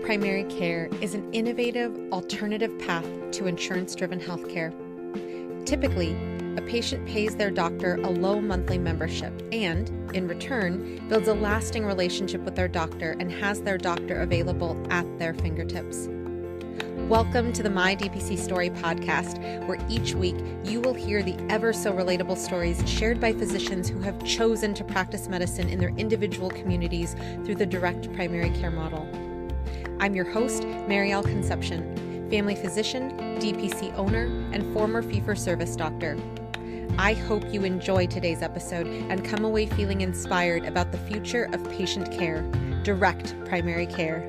primary care is an innovative, alternative path to insurance-driven healthcare. Typically, a patient pays their doctor a low monthly membership and, in return, builds a lasting relationship with their doctor and has their doctor available at their fingertips. Welcome to the My DPC Story podcast, where each week you will hear the ever so relatable stories shared by physicians who have chosen to practice medicine in their individual communities through the direct primary care model. I'm your host, Mayal Concepcion, family physician, DPC owner, and former fee-for-service doctor. I hope you enjoy today's episode and come away feeling inspired about the future of patient care, direct primary care.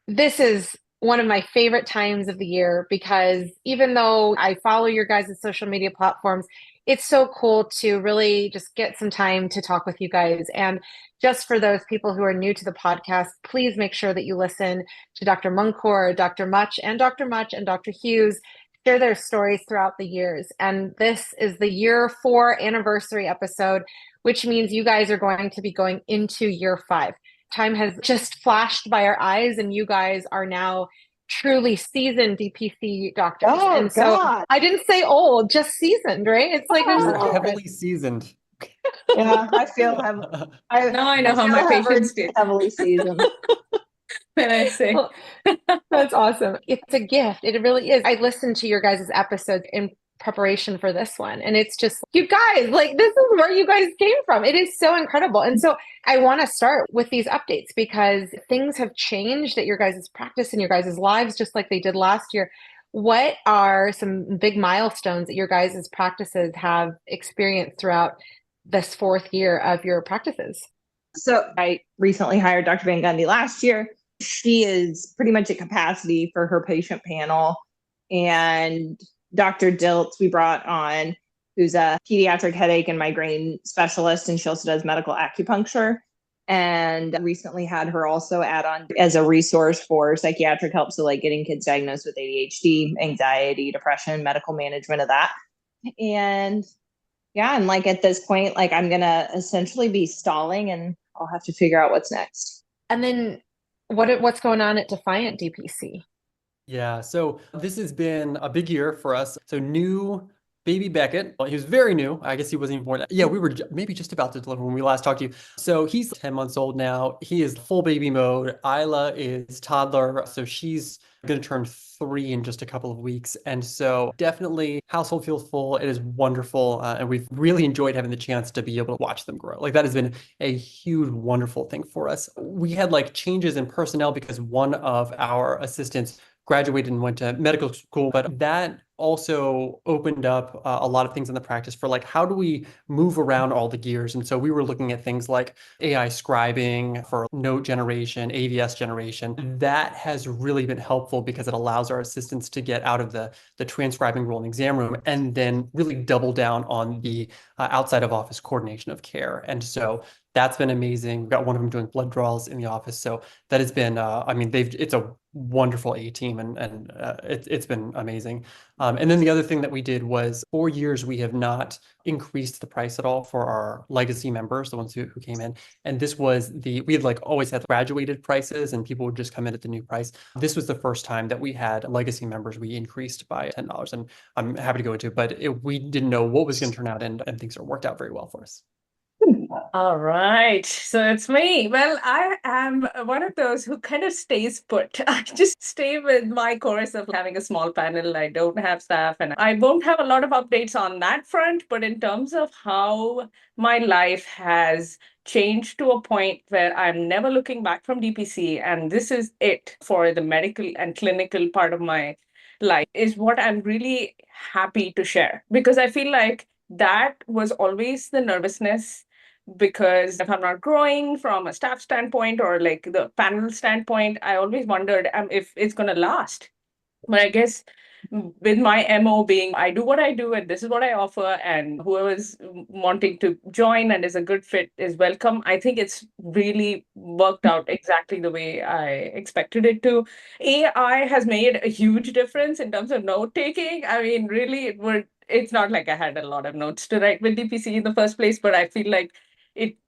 This is one of my favorite times of the year because even though I follow your guys' social media platforms, it's so cool to really just get some time to talk with you guys. And just for those people who are new to the podcast, please make sure that you listen to Dr. Mundkur, Dr. Mutch and Dr. Hughes share their stories throughout the years. And this is the year 4 anniversary episode, which means you guys are going to be going into year 5. Time has just flashed by our eyes, and you guys are now truly seasoned DPC doctors. Oh, and so God. I didn't say old, just seasoned, right? It's like there's You're heavily seasoned. Yeah, I feel Now I know how my patients feel. Heavily seasoned. When I say Well, that's awesome. It's a gift. It really is. I listened to your guys' episodes in preparation for this one, and it's just, you guys, like, this is where you guys came from. It is so incredible. And so I want to start with these updates because things have changed at your guys' practice and your guys' lives, just like they did last year. What are some big milestones that your guys' practices have experienced throughout this 4th year of your practices? So I recently hired Dr. Van Gundy last year. She is pretty much at capacity for her patient panel. And Dr. Diltz, we brought on, who's a pediatric headache and migraine specialist, and she also does medical acupuncture. And recently had her also add on as a resource for psychiatric help. So like getting kids diagnosed with ADHD, anxiety, depression, medical management of that. And yeah, and like at this point, like I'm going to essentially be stalling and I'll have to figure out what's next. And then what's going on at Defiant DPC? Yeah, so this has been a big year for us. So new baby Beckett, well, he was very new. I guess he wasn't even born. Yeah, we were maybe just about to deliver when we last talked to you. So he's 10 months old now. He is full baby mode. Isla is toddler. So she's going to turn 3 in just a couple of weeks. And so definitely household feels full. It is wonderful. And we've really enjoyed having the chance to be able to watch them grow. Like that has been a huge, wonderful thing for us. We had like changes in personnel because one of our assistants graduated and went to medical school, but that also opened up a lot of things in the practice for like, how do we move around all the gears? And so we were looking at things like AI scribing for note generation, AVS generation. That has really been helpful because it allows our assistants to get out of the transcribing role in the exam room and then really double down on the outside of office coordination of care. And so that's been amazing. We've got one of them doing blood draws in the office. So that has been, it's a wonderful A team and it's been amazing. And then the other thing that we did was 4 years, we have not increased the price at all for our legacy members, the ones who came in. And this was we had like always had graduated prices and people would just come in at the new price. This was the first time that we had legacy members, we increased by $10. And I'm happy to go into it, but we didn't know what was going to turn out and things are worked out very well for us. all right, so it's me. Well, I am one of those who kind of stays put. I just stay with my course of having a small panel. I don't have staff and I won't have a lot of updates on that front. But in terms of how my life has changed to a point where I'm never looking back from DPC, and this is it for the medical and clinical part of my life, is what I'm really happy to share, because I feel like that was always the nervousness, because if I'm not growing from a staff standpoint or like the panel standpoint, I always wondered if it's going to last. But I guess with my MO being, I do what I do and this is what I offer, and whoever's wanting to join and is a good fit is welcome. I think it's really worked out exactly the way I expected it to. AI has made a huge difference in terms of note taking. I mean, really, it's not like I had a lot of notes to write with DPC in the first place, but I feel like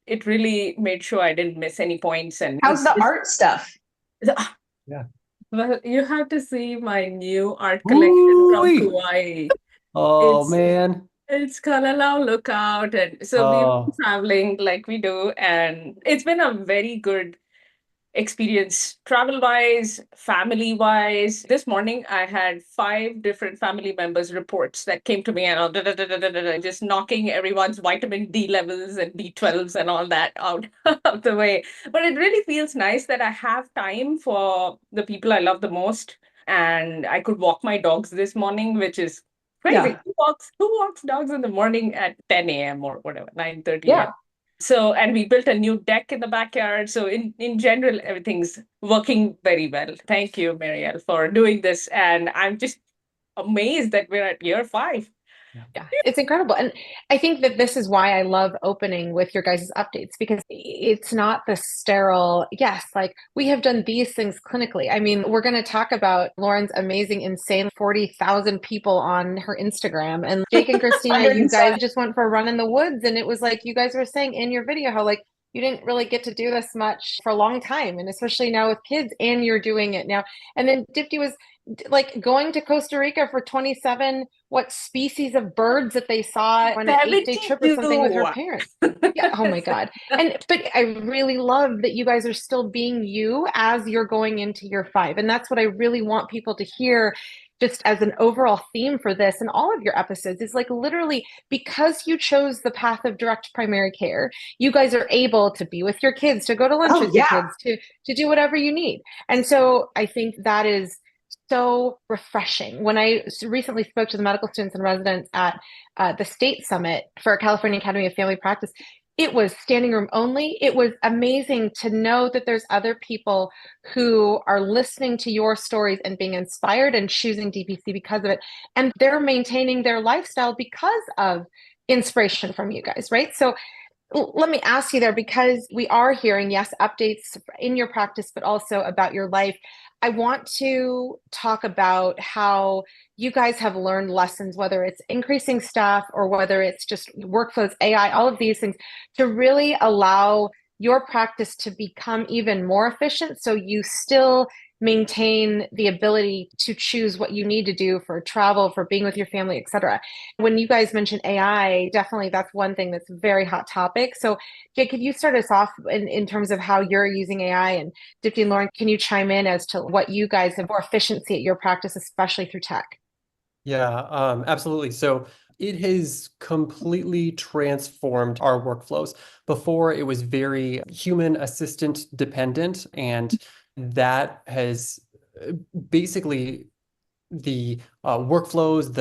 it really made sure I didn't miss any points. And How's the art stuff? Yeah. Well, you have to see my new art collection from Ooh-wee. Kauai. Oh It's man. it's Kalalau Lookout. And so we've been Oh, traveling like we do, and it's been a very good experience travel wise, family wise. This morning, I had 5 different family members' reports that came to me and all, just knocking everyone's vitamin D levels and B12s and all that out of the way. But it really feels nice that I have time for the people I love the most. And I could walk my dogs this morning, which is crazy. Yeah. Who walks dogs in the morning at 10 a.m. or whatever, 9:30 a.m.? Yeah. So, and we built a new deck in the backyard. So in general, everything's working very well. Thank you, Marielle, for doing this. And I'm just amazed that we're at year 5. Yeah, it's incredible. And I think that this is why I love opening with your guys' updates, because it's not the sterile, yes, like we have done these things clinically. I mean, we're going to talk about Lauren's amazing, insane 40,000 people on her Instagram. And Jake and Christina, you guys just went for a run in the woods. And it was like you guys were saying in your video how like you didn't really get to do this much for a long time. And especially now with kids, and you're doing it now. And then Dipti was like going to Costa Rica for 27 what species of birds that they saw on an 8-day trip or something with her parents. Yeah, oh my God. But I really love that you guys are still being you as you're going into year 5. And that's what I really want people to hear, just as an overall theme for this and all of your episodes, is like literally because you chose the path of direct primary care, you guys are able to be with your kids, to go to lunch with your kids, to do whatever you need. And so I think that is so refreshing. When I recently spoke to the medical students and residents at the state summit for California Academy of Family Practice, it was standing room only. It was amazing to know that there's other people who are listening to your stories and being inspired and choosing DPC because of it. And they're maintaining their lifestyle because of inspiration from you guys, right? So let me ask you there, because we are hearing, yes, updates in your practice, but also about your life. I want to talk about how you guys have learned lessons, whether it's increasing staff or whether it's just workflows, AI, all of these things, to really allow your practice to become even more efficient so you still maintain the ability to choose what you need to do for travel, for being with your family, et cetera. When you guys mentioned AI, definitely that's one thing that's a very hot topic. So Jake, could you start us off in terms of how you're using AI? And Dipti and Lauren, can you chime in as to what you guys have for efficiency at your practice, especially through tech? yeah, absolutely. So it has completely transformed our workflows. Before, it was very human assistant dependent, and that has basically the workflows,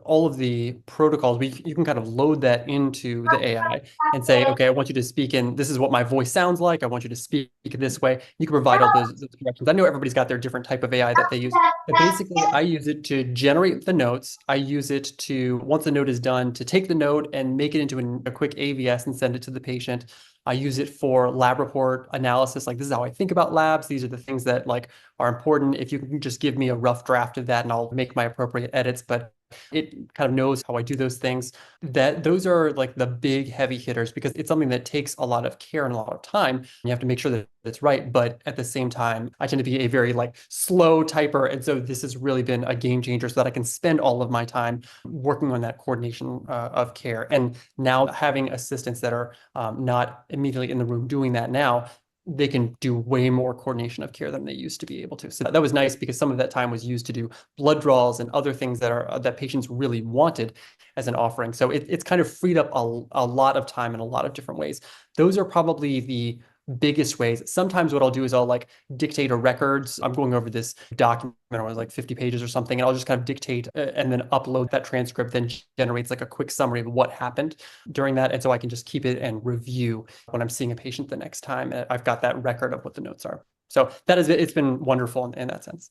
all of the protocols, you can kind of load that into the AI and say, okay, I want you to speak in, this is what my voice sounds like. I want you to speak this way. You can provide all those directions. I know everybody's got their different type of AI that they use, but basically I use it to generate the notes. I use it to, once the note is done, to take the note and make it into a quick AVS and send it to the patient. I use it for lab report analysis. Like, this is how I think about labs. These are the things that like are important. If you can just give me a rough draft of that and I'll make my appropriate edits, but it kind of knows how I do those things. Those are like the big heavy hitters, because it's something that takes a lot of care and a lot of time. You have to make sure that it's right. But at the same time, I tend to be a very like slow typer. And so this has really been a game changer so that I can spend all of my time working on that coordination of care. And now having assistants that are not immediately in the room doing that now, they can do way more coordination of care than they used to be able to. So that was nice, because some of that time was used to do blood draws and other things that patients really wanted as an offering. So it's kind of freed up a lot of time in a lot of different ways. Those are probably the biggest ways. Sometimes what I'll do is I'll like dictate a records. I'm going over this document, it was like 50 pages or something, and I'll just kind of dictate and then upload that transcript, then generates like a quick summary of what happened during that. And so I can just keep it and review when I'm seeing a patient the next time. I've got that record of what the notes are. So it's been wonderful in that sense.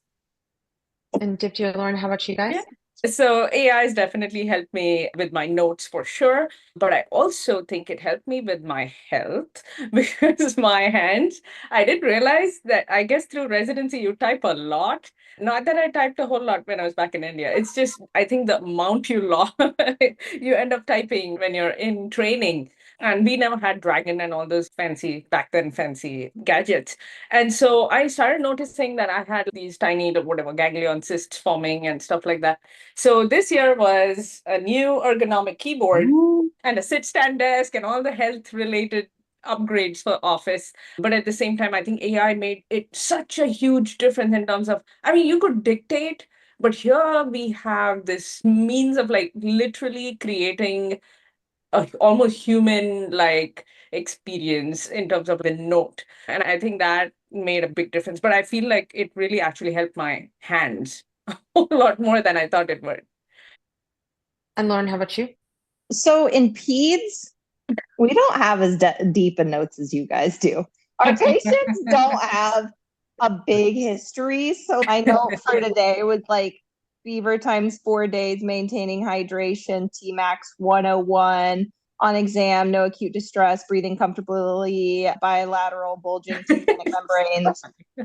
And Dipti or Lauren, how about you guys? Yeah. So AI has definitely helped me with my notes for sure, but I also think it helped me with my health because my hands, I didn't realize that I guess through residency, you type a lot. Not that I typed a whole lot when I was back in India. It's just, I think the amount you end up typing when you're in training. And we never had Dragon and all those fancy, back then fancy gadgets. And so I started noticing that I had these tiny, whatever, ganglion cysts forming and stuff like that. So this year was a new ergonomic keyboard and a sit stand desk and all the health related upgrades for office. But at the same time, I think AI made it such a huge difference in terms of, I mean, you could dictate, but here we have this means of like literally creating a almost human like experience in terms of the note. And I think that made a big difference. But I feel like it really actually helped my hands a lot more than I thought it would. And Lauren, how about you? So in peds, we don't have as deep a notes as you guys do. Our patients don't have a big history. So my note for today was like fever times 4 days, maintaining hydration, T-max 101. On exam, no acute distress, breathing comfortably, bilateral bulging tympanic membranes,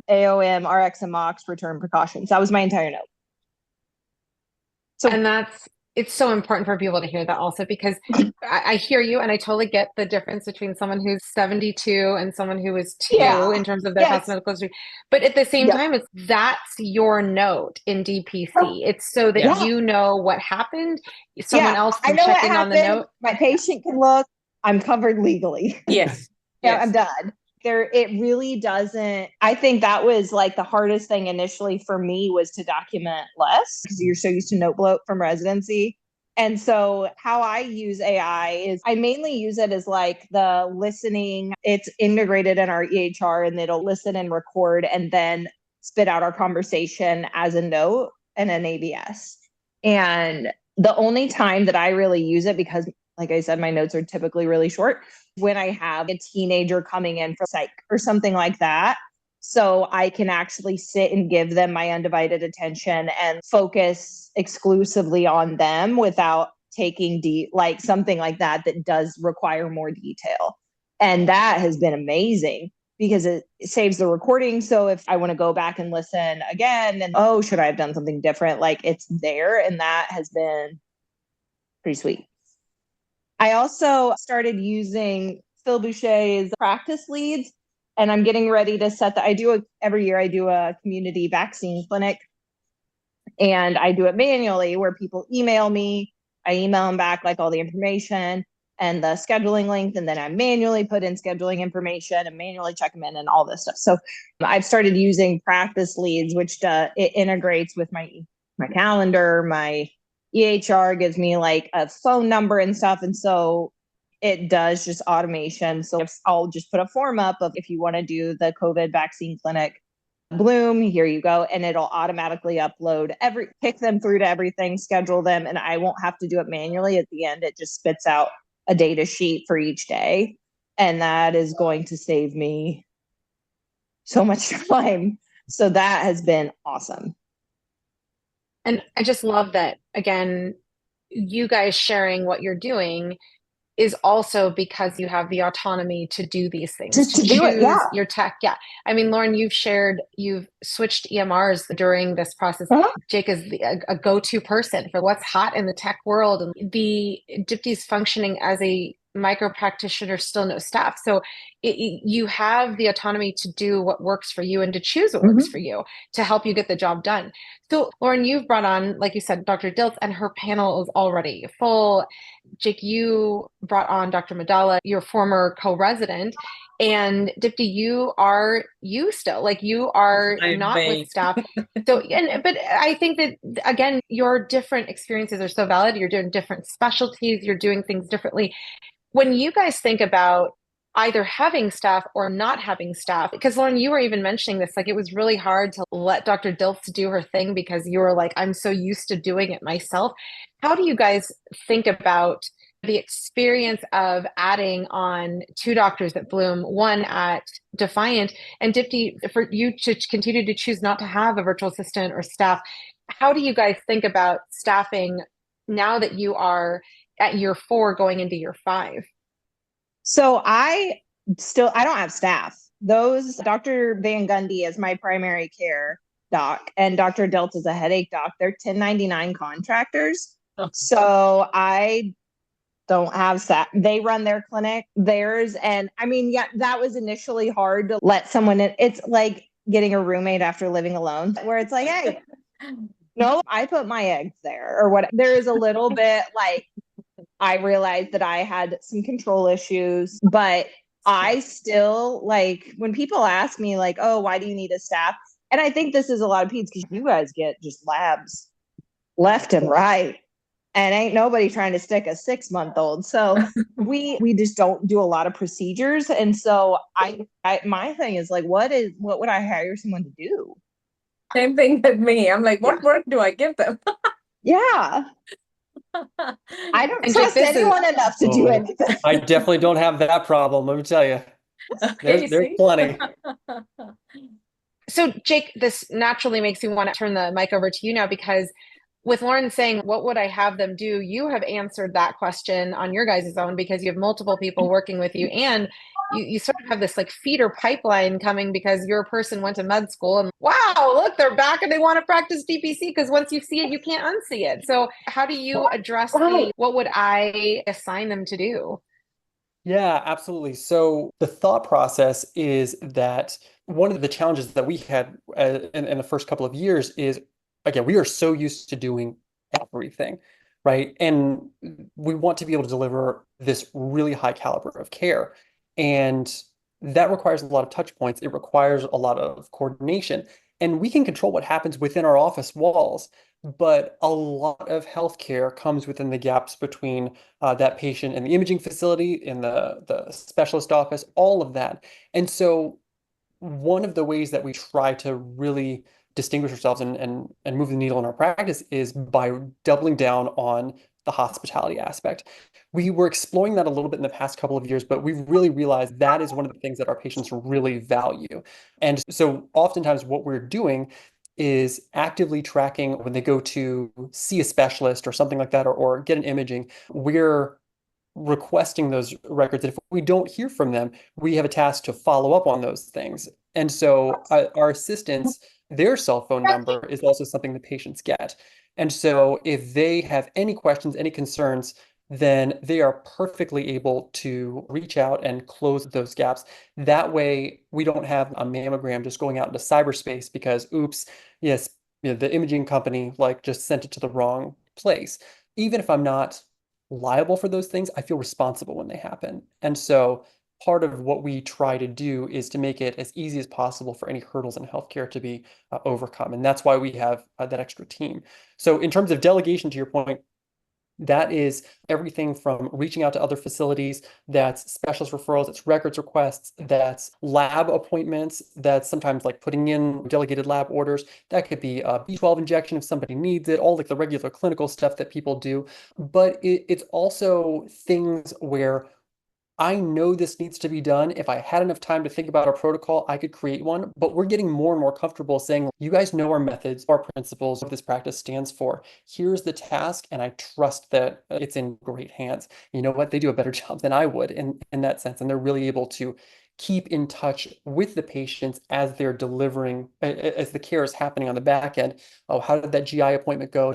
AOM, RX and MOX, return precautions. That was my entire note. So, and it's so important for people to hear that also, because I hear you and I totally get the difference between someone who's 72 and someone who is 2 in terms of their past medical history. But at the same time, that's your note in DPC. It's so that you know what happened. Someone else can check in on the note. My patient can look. I'm covered legally. Yes. I'm done. It really doesn't. I think that was like the hardest thing initially for me, was to document less, because you're so used to note bloat from residency. And so how I use AI is I mainly use it as like the listening. It's integrated in our EHR and it'll listen and record and then spit out our conversation as a note and an ABS. And the only time that I really use it, because like I said, my notes are typically really short, when I have a teenager coming in for psych or something like that. So I can actually sit and give them my undivided attention and focus exclusively on them without taking like something like that does require more detail. And that has been amazing because it saves the recording. So if I want to go back and listen again and, should I have done something different? Like, it's there. And that has been pretty sweet. I also started using Phil Boucher's practice leads, and I'm getting ready to set every year I do a community vaccine clinic, and I do it manually where people email me. I email them back like all the information and the scheduling link, and then I manually put in scheduling information and manually check them in and all this stuff. So I've started using practice leads, which it integrates with my calendar, my EHR gives me like a phone number and stuff. And so it does just automation. So I'll just put a form up of, if you want to do the COVID vaccine clinic, Bloom, here you go. And it'll automatically upload pick them through to everything, schedule them. And I won't have to do it manually. At the end, it just spits out a data sheet for each day. And that is going to save me so much time. So that has been awesome. And I just love that, again, you guys sharing what you're doing is also because you have the autonomy to do these things, to do it, your tech. Yeah. I mean, Lauren, you've switched EMRs during this process. Jake is a go-to person for what's hot in the tech world. And the Deepti's functioning as a micro practitioner, still no staff. So you have the autonomy to do what works for you and to choose what works for you to help you get the job done. So Lauren, you've brought on, like you said, Dr. Dilts, and her panel is already full. Jake, you brought on Dr. Madala, your former co-resident, and Deepti, you are not with staff. So, but I think that, again, your different experiences are so valid. You're doing different specialties. You're doing things differently. When you guys think about either having staff or not having staff, because Lauren, you were even mentioning this, like it was really hard to let Dr. Dilts do her thing because you were like, I'm so used to doing it myself. How do you guys think about the experience of adding on 2 doctors at Bloom, 1 at Defiant, and Deepti, for you to continue to choose not to have a virtual assistant or staff? How do you guys think about staffing now that you are at year 4 going into year 5? So I don't have staff. Dr. Van Gundy is my primary care doc, and Dr. Delta is a headache doc. They're 1099 contractors. So I don't have staff. They run their clinic, theirs. And I mean, yeah, that was initially hard to let someone in. It's like getting a roommate after living alone, where it's like, hey, no, I put my eggs there or what. There is a little bit like, I realized that I had some control issues, but I still like when people ask me like, oh, why do you need a staff? And I think this is a lot of peds because you guys get just labs left and right. And ain't nobody trying to stick a 6-month-old. So we just don't do a lot of procedures. And so I my thing is like, what would I hire someone to do? Same thing with me. I'm like, what work do I give them? Yeah. I don't trust anyone enough to do anything. I definitely don't have that problem, let me tell you. There's plenty. So Jake, this naturally makes me want to turn the mic over to you now, because with Lauren saying, what would I have them do? You have answered that question on your guys' own because you have multiple people working with you, and you sort of have this like feeder pipeline coming because your person went to med school and wow, look, they're back and they want to practice DPC because once you see it, you can't unsee it. So how do you address what would I assign them to do? Yeah, absolutely. So the thought process is that one of the challenges that we had in the first couple of years is, again, we are so used to doing everything, right? And we want to be able to deliver this really high caliber of care. And that requires a lot of touch points. It requires a lot of coordination. And we can control what happens within our office walls, but a lot of healthcare comes within the gaps between that patient and the imaging facility, in the specialist office, all of that. And so one of the ways that we try to really distinguish ourselves and move the needle in our practice is by doubling down on the hospitality aspect. We were exploring that a little bit in the past couple of years, but we've really realized that is one of the things that our patients really value. And so oftentimes what we're doing is actively tracking when they go to see a specialist or something like that, or get an imaging, we're requesting those records. And if we don't hear from them, we have a task to follow up on those things. And so our assistants, their cell phone number is also something the patients get. And so if they have any questions, any concerns, then they are perfectly able to reach out and close those gaps. That way, we don't have a mammogram just going out into cyberspace because, oops, yes, the imaging company like just sent it to the wrong place. Even if I'm not liable for those things, I feel responsible when they happen. And so part of what we try to do is to make it as easy as possible for any hurdles in healthcare to be overcome. And that's why we have that extra team. So in terms of delegation, to your point, that is everything from reaching out to other facilities, that's specialist referrals, that's records requests, that's lab appointments, that's sometimes like putting in delegated lab orders. That could be a B12 injection if somebody needs it, all like the regular clinical stuff that people do. But it's also things where I know this needs to be done. If I had enough time to think about a protocol, I could create one, but we're getting more and more comfortable saying, you guys know our methods, our principles, what this practice stands for. Here's the task, and I trust that it's in great hands. You know what? They do a better job than I would in that sense, and they're really able to keep in touch with the patients as they're delivering, as the care is happening on the back end. Oh, how did that GI appointment go?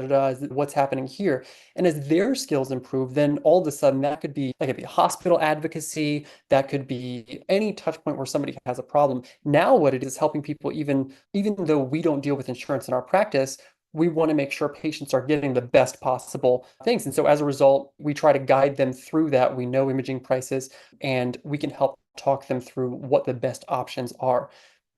What's happening here? And as their skills improve, then all of a sudden that could be hospital advocacy, that could be any touch point where somebody has a problem. Now what it is helping people, even though we don't deal with insurance in our practice, we want to make sure patients are getting the best possible things. And so as a result, we try to guide them through that. We know imaging prices, and we can help talk them through what the best options are.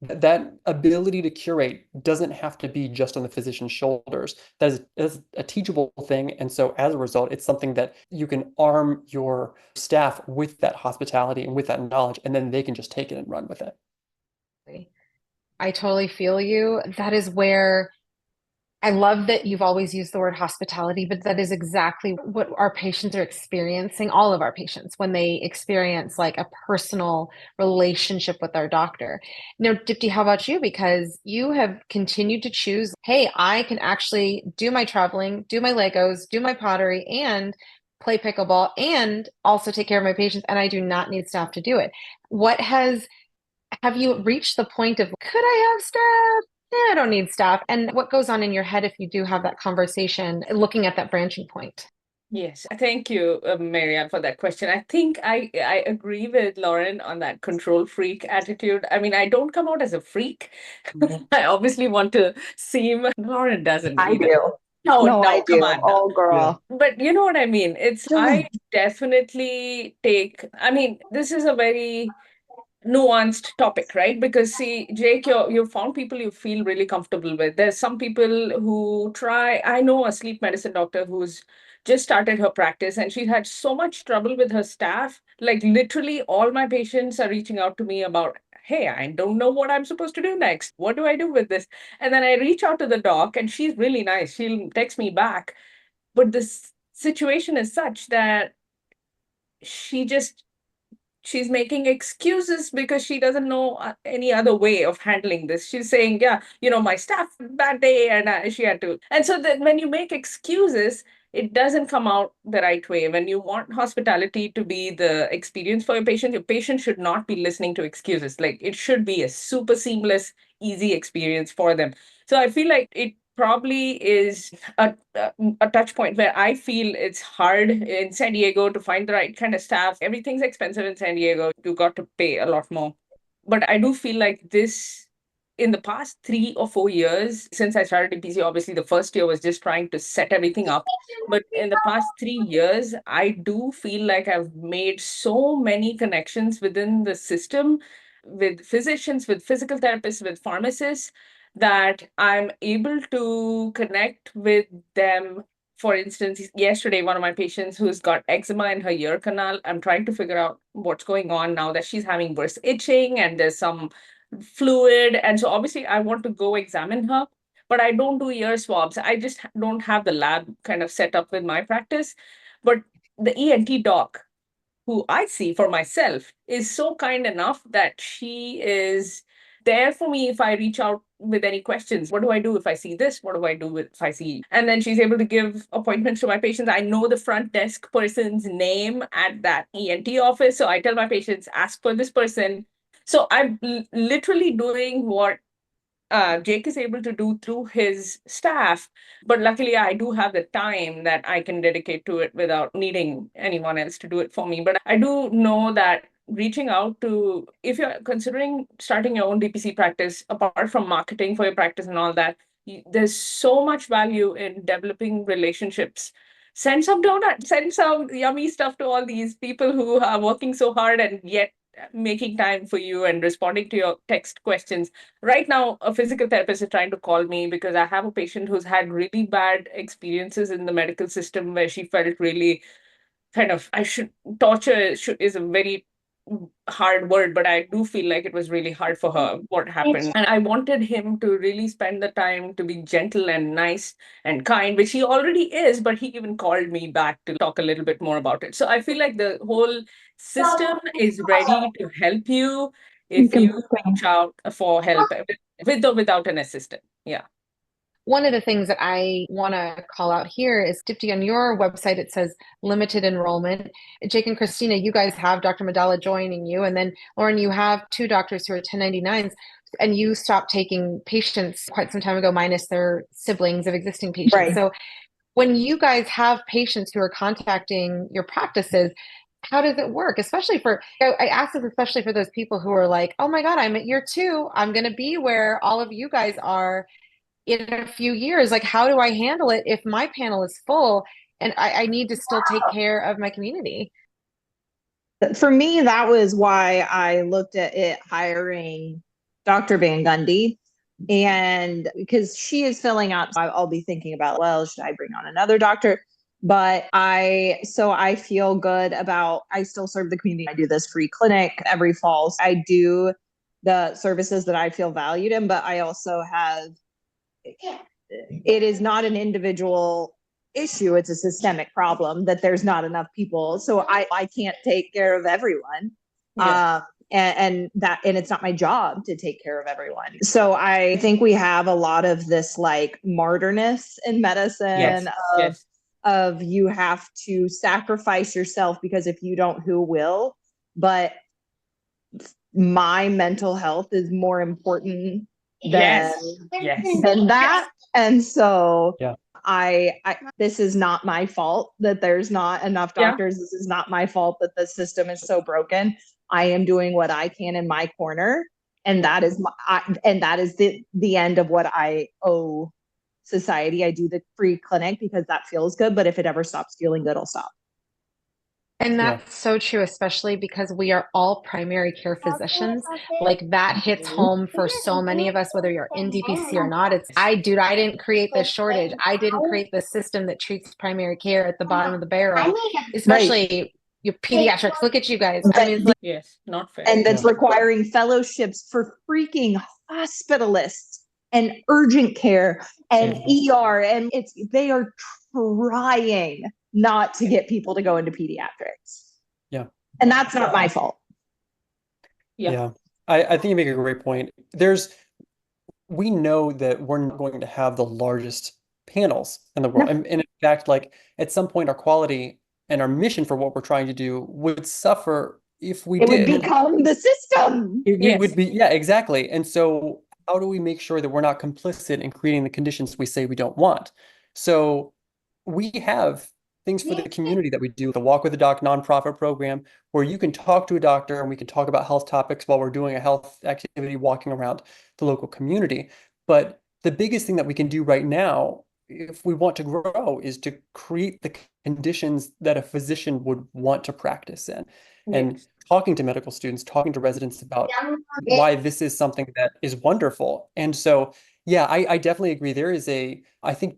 That ability to curate doesn't have to be just on the physician's shoulders. That is a teachable thing. And so as a result, it's something that you can arm your staff with that hospitality and with that knowledge, and then they can just take it and run with it. I totally feel you. That is where I love that you've always used the word hospitality, but that is exactly what our patients are experiencing, all of our patients, when they experience like a personal relationship with our doctor. Now, Deepti, how about you? Because you have continued to choose, hey, I can actually do my traveling, do my Legos, do my pottery, and play pickleball, and also take care of my patients, and I do not need staff to do it. Have you reached the point of, could I have staff? I don't need staff. And what goes on in your head if you do have that conversation, looking at that branching point? Yes, thank you, Marianne, for that question. I think I agree with Lauren on that control freak attitude. I mean, I don't come out as a freak. I obviously want to seem, Lauren doesn't I either. do. No, No, I no, come do. on now. Oh, girl. But you know what I mean? I Don't. definitely I mean, this is a very nuanced topic, right? Because see, Jake, you found people you feel really comfortable with. There's some people who try. I know a sleep medicine doctor who's just started her practice and she had so much trouble with her staff. Like literally all my patients are reaching out to me about, hey, I don't know what I'm supposed to do next. What do I do with this? And then I reach out to the doc and she's really nice. She'll text me back. But this situation is such that she just she's making excuses because she doesn't know any other way of handling this. She's saying, yeah, my staff bad day and she had to. And so that when you make excuses, it doesn't come out the right way. When you want hospitality to be the experience for your patient should not be listening to excuses. Like it should be a super seamless, easy experience for them. So I feel like it probably is a touch point where I feel it's hard in San Diego to find the right kind of staff. Everything's expensive in San Diego. You got to pay a lot more. But I do feel like this in the past 3 or 4 years since I started DPC, obviously the first year was just trying to set everything up. But in the past 3 years, I do feel like I've made so many connections within the system with physicians, with physical therapists, with pharmacists that I'm able to connect with them. For instance, yesterday, one of my patients who's got eczema in her ear canal, I'm trying to figure out what's going on now that she's having worse itching and there's some fluid. And so obviously I want to go examine her, but I don't do ear swabs. I just don't have the lab kind of set up with my practice. But the ENT doc who I see for myself is so kind enough that she is there for me if I reach out with any questions. What do I do if I see this? What do I do if I see? And then she's able to give appointments to my patients. I know the front desk person's name at that ENT office. So I tell my patients, ask for this person. So I'm literally doing what Jake is able to do through his staff. But luckily, I do have the time that I can dedicate to it without needing anyone else to do it for me. But I do know that reaching out to, if you're considering starting your own DPC practice, apart from marketing for your practice and all that, there's so much value in developing relationships. Send some donuts, send some yummy stuff to all these people who are working so hard and yet making time for you and responding to your text questions. Right now, a physical therapist is trying to call me because I have a patient who's had really bad experiences in the medical system where she felt really kind of, is a very hard word, but I do feel like it was really hard for her what happened. And I wanted him to really spend the time to be gentle and nice and kind, which he already is, but he even called me back to talk a little bit more about it. So I feel like the whole system is ready to help you if you reach out for help with or without an assistant. Yeah. One of the things that I want to call out here is, Dipti, on your website, it says limited enrollment. Jake and Christina, you guys have Dr. Madala joining you. And then, Lauren, you have two doctors who are 1099s, and you stopped taking patients quite some time ago, minus their siblings of existing patients. Right. So when you guys have patients who are contacting your practices, how does it work? Especially I ask this especially for those people who are like, oh my God, I'm at year 2. I'm going to be where all of you guys are in a few years. Like, how do I handle it if my panel is full and I need to still take care of my community? For me, that was why I looked at it hiring Dr. Van Gundy. And because she is filling out, I'll be thinking about, well, should I bring on another doctor? But I feel good about, I still serve the community. I do this free clinic every fall. I do the services that I feel valued in, but I also have, it is not an individual issue. It's a systemic problem that there's not enough people. So I can't take care of everyone. Yeah. And it's not my job to take care of everyone. So I think we have a lot of this like martyrness in medicine. Yes. Of you have to sacrifice yourself because if you don't, who will? But my mental health is more important than that. And so I this is not my fault that there's not enough doctors. This is not my fault that the system is so broken. I am doing what I can in my corner, and that is the end of what I owe society. I do the free clinic because that feels good, but if it ever stops feeling good, I'll stop. And that's so true, especially because we are all primary care physicians. Like that hits home for so many of us, whether you're in DPC or not. It's, I didn't create this shortage. I didn't create this system that treats primary care at the bottom of the barrel, especially your pediatrics. Look at you guys. I mean, it's like, yes, not fair. And that's requiring fellowships for freaking hospitalists and urgent care and ER. And they are trying not to get people to go into pediatrics. Yeah. And that's not my fault. Yeah. I think you make a great point. We know that we're not going to have the largest panels in the world. And in fact, like at some point, our quality and our mission for what we're trying to do would suffer if we did. It would become the system. It would be, exactly. And so how do we make sure that we're not complicit in creating the conditions we say we don't want? So we have things for the community that we do, the Walk with a Doc nonprofit program, where you can talk to a doctor and we can talk about health topics while we're doing a health activity, walking around the local community. But the biggest thing that we can do right now, if we want to grow, is to create the conditions that a physician would want to practice in. And talking to medical students, talking to residents about why this is something that is wonderful. And so, I definitely agree. There is I think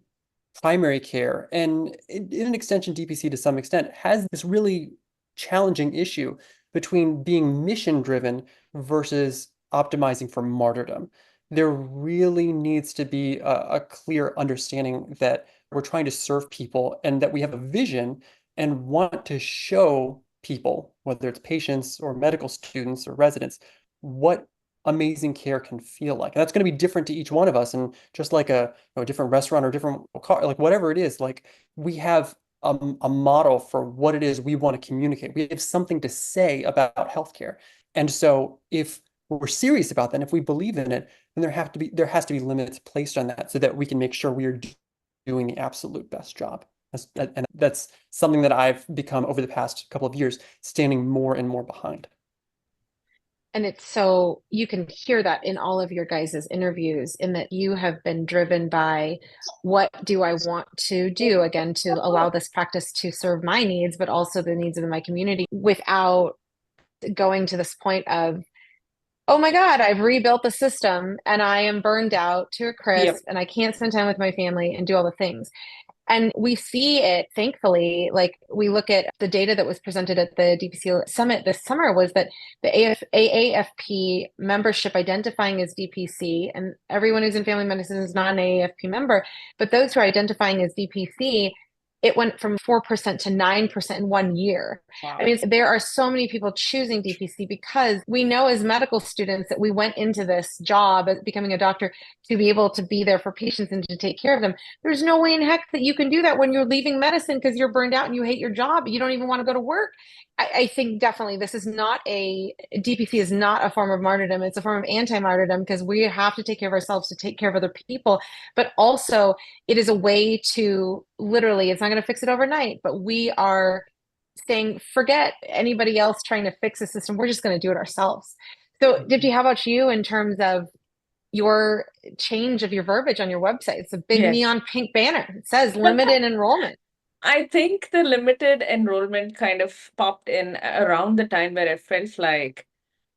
primary care and in an extension DPC to some extent has this really challenging issue between being mission driven versus optimizing for martyrdom. There really needs to be a clear understanding that we're trying to serve people and that we have a vision and want to show people, whether it's patients or medical students or residents, what amazing care can feel like. And that's going to be different to each one of us. And just like a different restaurant or different car, like whatever it is, like we have a model for what it is we want to communicate. We have something to say about healthcare. And so if we're serious about that, and if we believe in it, then there has to be limits placed on that so that we can make sure we are doing the absolute best job. And that's something that I've become over the past couple of years, standing more and more behind. and it's so you can hear that in all of your guys' interviews, in that you have been driven by what do I want to do, again, to allow this practice to serve my needs, but also the needs of my community, without going to this point of, oh my God, I've rebuilt the system and I am burned out to a crisp and I can't spend time with my family and do all the things. And we see it, thankfully, like we look at the data that was presented at the DPC Summit this summer, was that the AAFP membership identifying as DPC, and everyone who's in family medicine is not an AAFP member, but those who are identifying as DPC, it went from 4% to 9% in 1 year. Wow. I mean, there are so many people choosing DPC because we know as medical students that we went into this job as becoming a doctor to be able to be there for patients and to take care of them. There's no way in heck that you can do that when you're leaving medicine because you're burned out and you hate your job. You don't even want to go to work. I think definitely this is not DPC is not a form of martyrdom. It's a form of anti-martyrdom because we have to take care of ourselves to take care of other people. But also it is a way to literally, it's not going to fix it overnight, but we are saying, forget anybody else trying to fix the system. We're just going to do it ourselves. So Deepti, how about you in terms of your change of your verbiage on your website? It's a big neon pink banner. It says limited enrollment. I think the limited enrollment kind of popped in around the time where it felt like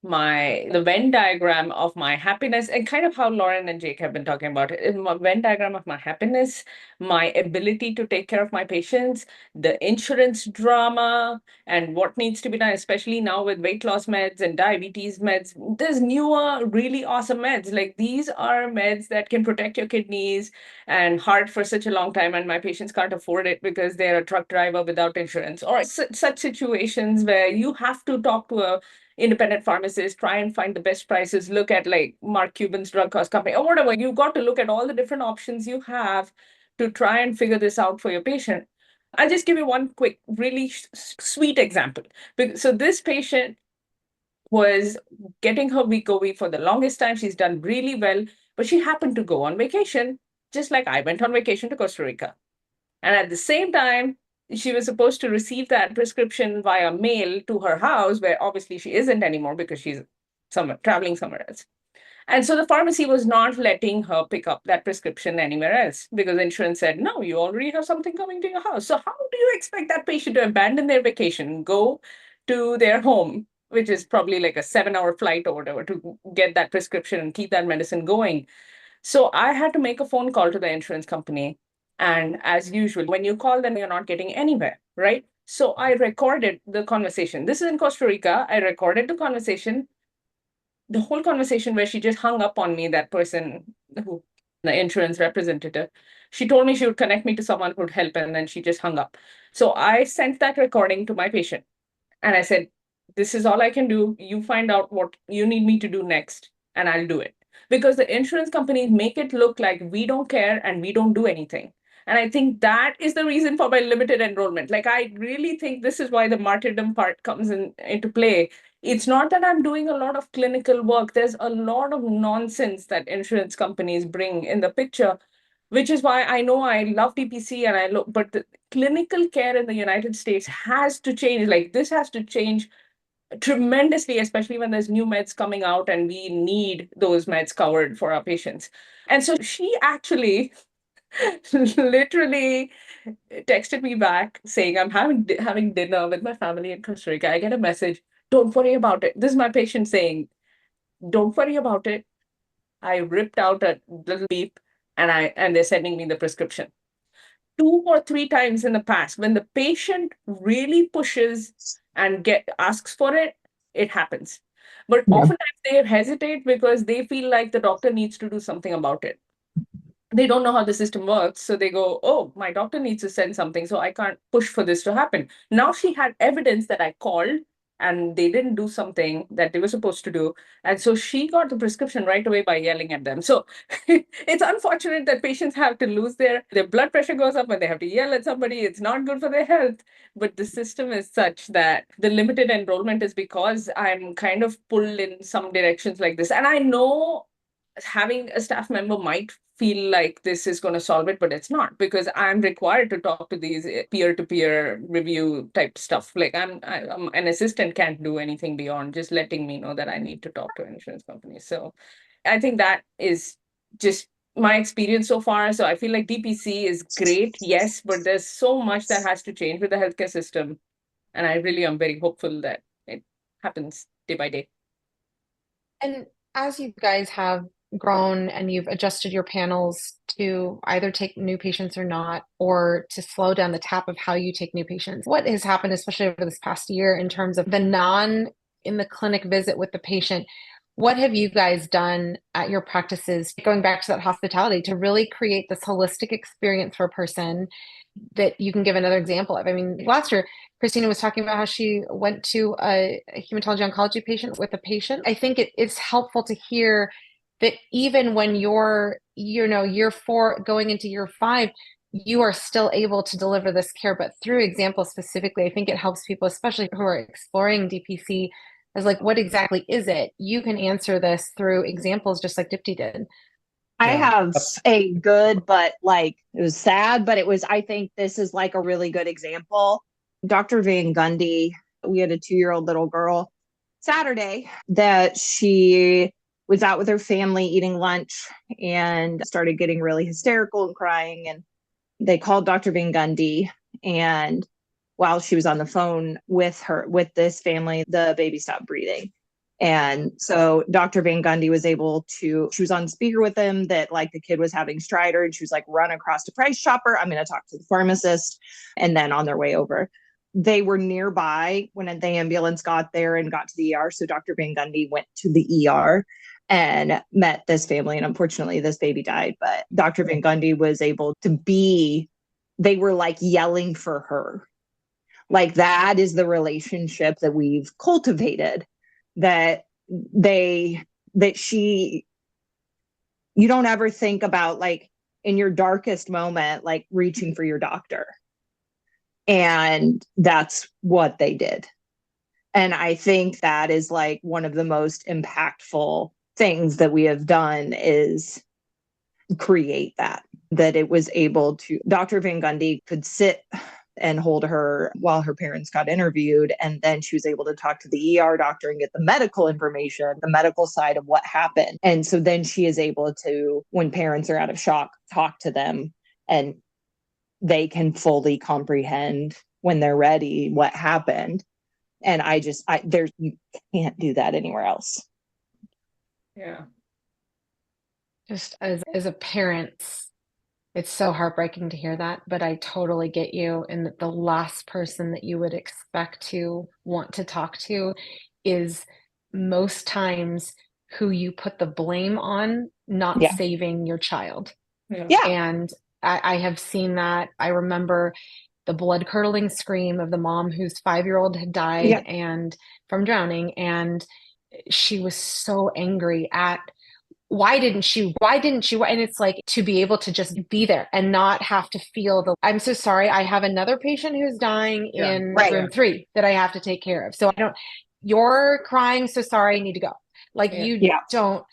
the Venn diagram of my happiness, and kind of how Lauren and Jake have been talking about it, in my Venn diagram of my happiness, my ability to take care of my patients, the insurance drama, and what needs to be done, especially now with weight loss meds and diabetes meds. There's newer, really awesome meds. Like these are meds that can protect your kidneys and heart for such a long time, and my patients can't afford it because they're a truck driver without insurance, or such situations where you have to talk to a independent pharmacists, try and find the best prices, look at like Mark Cuban's drug cost company or whatever. You've got to look at all the different options you have to try and figure this out for your patient. I'll just give you one quick, really sweet example. So this patient was getting her Wegovy for the longest time. She's done really well, but she happened to go on vacation just like I went on vacation to Costa Rica. And at the same time, she was supposed to receive that prescription via mail to her house, where obviously she isn't anymore because she's traveling somewhere else. And so the pharmacy was not letting her pick up that prescription anywhere else because insurance said, no, you already have something coming to your house. So how do you expect that patient to abandon their vacation, go to their home, which is probably like a 7-hour flight or whatever, to get that prescription and keep that medicine going? So I had to make a phone call to the insurance company. And as usual, when you call them, you're not getting anywhere, right? So I recorded the conversation. This is in Costa Rica. I recorded the conversation, the whole conversation where she just hung up on me, that person who, the insurance representative. She told me she would connect me to someone who would help, and then she just hung up. So I sent that recording to my patient. And I said, this is all I can do. You find out what you need me to do next, and I'll do it. Because the insurance companies make it look like we don't care and we don't do anything. And I think that is the reason for my limited enrollment. Like, I really think this is why the martyrdom part comes into play. It's not that I'm doing a lot of clinical work. There's a lot of nonsense that insurance companies bring in the picture, which is why I know I love DPC and I look, but the clinical care in the United States has to change. Like, this has to change tremendously, especially when there's new meds coming out and we need those meds covered for our patients. And so she actually literally texted me back saying, I'm having dinner with my family in Costa Rica. I get a message, don't worry about it. This is my patient saying, don't worry about it. I ripped out a little beep and they're sending me the prescription. 2 or 3 times in the past, when the patient really pushes and asks for it, it happens. But oftentimes they hesitate because they feel like the doctor needs to do something about it. They don't know how the system works. So they go, oh, my doctor needs to send something, so I can't push for this to happen. Now she had evidence that I called and they didn't do something that they were supposed to do. And so she got the prescription right away by yelling at them. So it's unfortunate that patients have to lose their blood pressure goes up when they have to yell at somebody. It's not good for their health. But the system is such that the limited enrollment is because I'm kind of pulled in some directions like this. And I know having a staff member might feel like this is going to solve it, but it's not, because I'm required to talk to these peer-to-peer review type stuff. Like I'm an assistant can't do anything beyond just letting me know that I need to talk to insurance companies. So I think that is just my experience so far. So I feel like DPC is great, yes, but there's so much that has to change with the healthcare system. And I really am very hopeful that it happens day by day. And as you guys have grown and you've adjusted your panels to either take new patients or not, or to slow down the tap of how you take new patients, what has happened, especially over this past year, in terms of the in the clinic visit with the patient? What have you guys done at your practices, going back to that hospitality, to really create this holistic experience for a person that you can give another example of? I mean, last year, Christina was talking about how she went to a hematology oncology patient with a patient. I think it's helpful to hear that even when you're, year 4 going into year 5, you are still able to deliver this care, but through examples specifically. I think it helps people, especially who are exploring DPC, as like, what exactly is it? You can answer this through examples, just like Deepti did. I have a good, but like, it was sad, but I think this is like a really good example. Dr. Van Gundy, we had a 2-year-old little girl Saturday that she was out with her family eating lunch and started getting really hysterical and crying. And they called Dr. Van Gundy. And while she was on the phone with this family, the baby stopped breathing. And so Dr. Van Gundy was she was on speaker with them that like the kid was having stridor, and she was like, run across to Price Chopper. I'm going to talk to the pharmacist. And then on their way over, they were nearby when the ambulance got there and got to the ER. So Dr. Van Gundy went to the ER and met this family. And unfortunately, this baby died. But Dr. Van Gundy was able to they were like yelling for her. Like, that is the relationship that we've cultivated, that you don't ever think about, like, in your darkest moment, like reaching for your doctor. And that's what they did. And I think that is like one of the most impactful things that we have done, is create that it was able to, Dr. Van Gundy could sit and hold her while her parents got interviewed. And then she was able to talk to the ER doctor and get the medical information, the medical side of what happened. And so then she is able to, when parents are out of shock, talk to them, and they can fully comprehend when they're ready what happened. And you can't do that anywhere else. Yeah. Just as a parent, it's so heartbreaking to hear that, but I totally get you. And that the last person that you would expect to want to talk to is most times who you put the blame on not Yeah. saving your child. Yeah. And I have seen that. I remember the blood curdling scream of the mom whose 5-year-old had died and from drowning. And she was so angry at why didn't you? And it's like, to be able to just be there and not have to feel I'm so sorry, I have another patient who's dying in room 3 that I have to take care of. So you're crying, so sorry, I need to go. Like you don't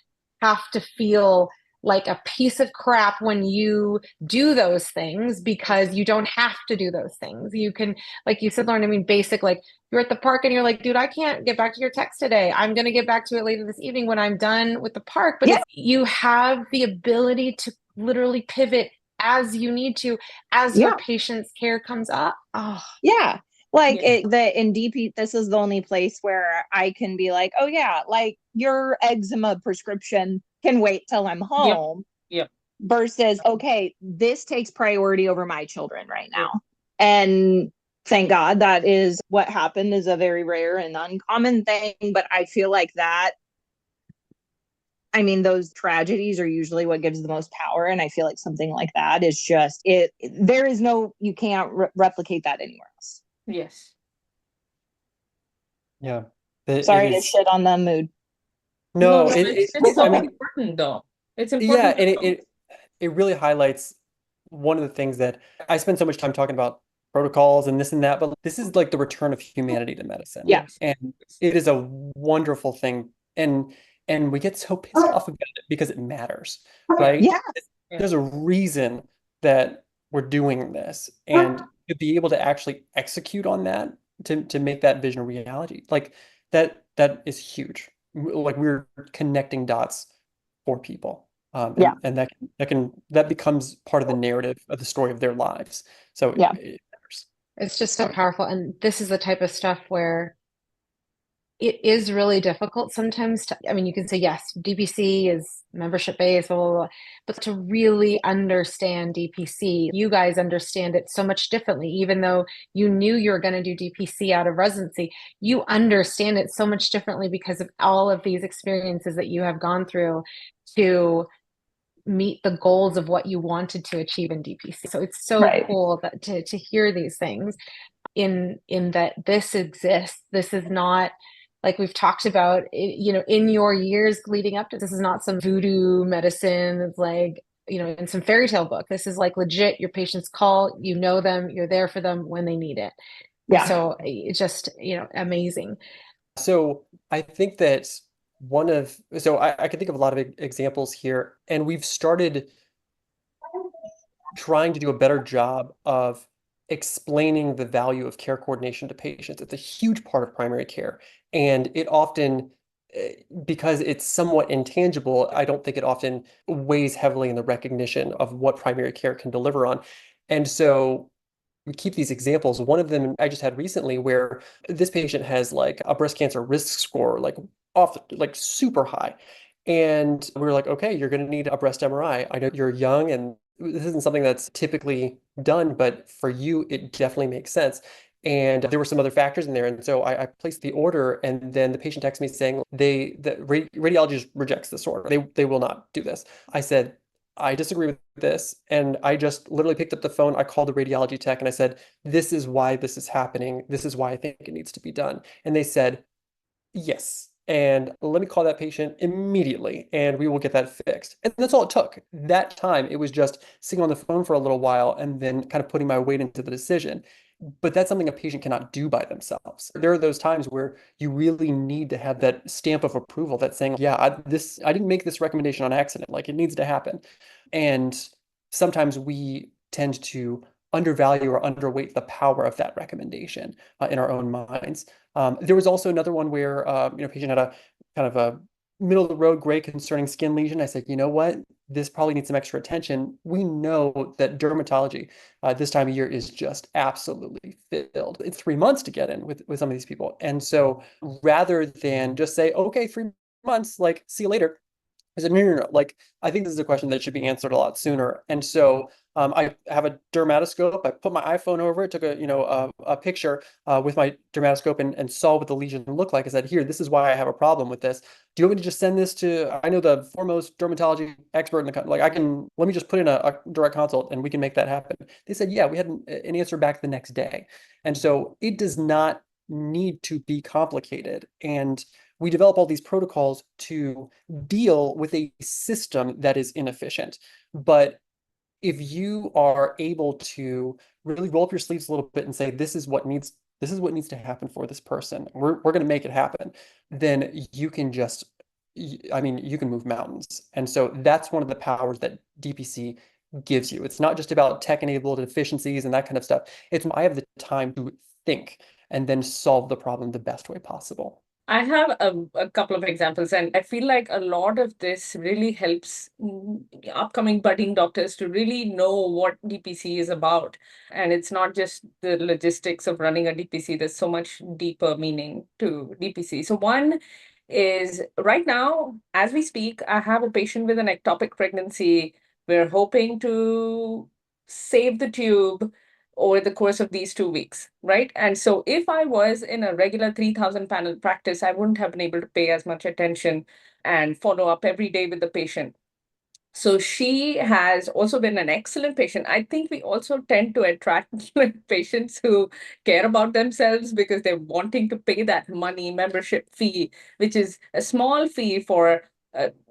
have to feel like a piece of crap when you do those things, because you don't have to do those things. You can, like you said, Lauren, I mean, basic, like you're at the park and you're like, dude, I can't get back to your text today. I'm going to get back to it later this evening when I'm done with the park. But you have the ability to literally pivot as you need to, as your patient's care comes up. Oh, yeah. Like in DP, this is the only place where I can be like, oh yeah, like your eczema prescription can wait till I'm home. Yep. Versus, okay, this takes priority over my children right now. And thank God that is what happened, is a very rare and uncommon thing. But I feel like that, I mean, those tragedies are usually what gives the most power. And I feel like something like that is just, you can't replicate that anywhere else. Yes. Yeah. Sorry to shit on the mood. No, it's so important though. It's important. Yeah, and it really highlights one of the things that I spend so much time talking about, protocols and this and that, but this is like the return of humanity to medicine. Yes. And it is a wonderful thing. And we get so pissed off about it because it matters, right? Yeah. There's a reason that we're doing this, and to be able to actually execute on that, to make that vision a reality, like that is huge. Like we're connecting dots for people. And that becomes part of the narrative of the story of their lives. So it matters. It's just so powerful. And this is the type of stuff where it is really difficult sometimes I mean, you can say, yes, DPC is membership based, blah, blah, blah, but to really understand DPC, you guys understand it so much differently. Even though you knew you were going to do DPC out of residency, you understand it so much differently because of all of these experiences that you have gone through to meet the goals of what you wanted to achieve in DPC. So it's so cool that to hear these things in that this exists. This is not, like we've talked about, in your years leading up to this, is not some voodoo medicine. It's like, in some fairy tale book. This is like legit. Your patients call, you know them, you're there for them when they need it. Yeah. So it's just, amazing. So I think that I can think of a lot of examples here, and we've started trying to do a better job of explaining the value of care coordination to patients. It's a huge part of primary care, and it often, because it's somewhat intangible, I don't think it often weighs heavily in the recognition of what primary care can deliver on. And so we keep these examples. One of them I just had recently, where this patient has like a breast cancer risk score, like super high. And we were like, okay, you're going to need a breast MRI. I know you're young and this isn't something that's typically done, but for you, it definitely makes sense. And there were some other factors in there. And so I placed the order, and then the patient texted me saying the radiologist rejects this order. They will not do this. I said, I disagree with this. And I just literally picked up the phone. I called the radiology tech and I said, this is why this is happening. This is why I think it needs to be done. And they said, yes. And let me call that patient immediately and we will get that fixed. And that's all it took. That time, it was just sitting on the phone for a little while and then kind of putting my weight into the decision. But that's something a patient cannot do by themselves. There are those times where you really need to have that stamp of approval that's saying, yeah, I didn't make this recommendation on accident. Like, it needs to happen. And sometimes we tend to undervalue or underweight the power of that recommendation in our own minds. There was also another one where patient had a kind of a middle of the road gray concerning skin lesion. I said, you know what? This probably needs some extra attention. We know that dermatology this time of year is just absolutely filled. It's 3 months to get in with some of these people. And so rather than just say, okay, 3 months, like, see you later. I said, no. Like, I think this is a question that should be answered a lot sooner. And so I have a dermatoscope. I put my iPhone over it, took a picture with my dermatoscope and saw what the lesion looked like. I said, here, this is why I have a problem with this. Do you want me to just send this to, I know the foremost dermatology expert in the country. Like, let me just put in a direct consult and we can make that happen. They said, yeah, we had an answer back the next day. And so it does not need to be complicated. And we develop all these protocols to deal with a system that is inefficient. But if you are able to really roll up your sleeves a little bit and say, this is what needs to happen for this person, we're going to make it happen, then you can just, you can move mountains. And so that's one of the powers that DPC gives you. It's not just about tech-enabled efficiencies and that kind of stuff. It's, I have the time to think and then solve the problem the best way possible. I have a couple of examples, and I feel like a lot of this really helps upcoming budding doctors to really know what DPC is about. And it's not just the logistics of running a DPC, there's so much deeper meaning to DPC. So one is right now, as we speak, I have a patient with an ectopic pregnancy. We're hoping to save the tube over the course of these 2 weeks, right? And so if I was in a regular 3,000 panel practice, I wouldn't have been able to pay as much attention and follow up every day with the patient. So she has also been an excellent patient. I think we also tend to attract patients who care about themselves because they're wanting to pay that money membership fee, which is a small fee for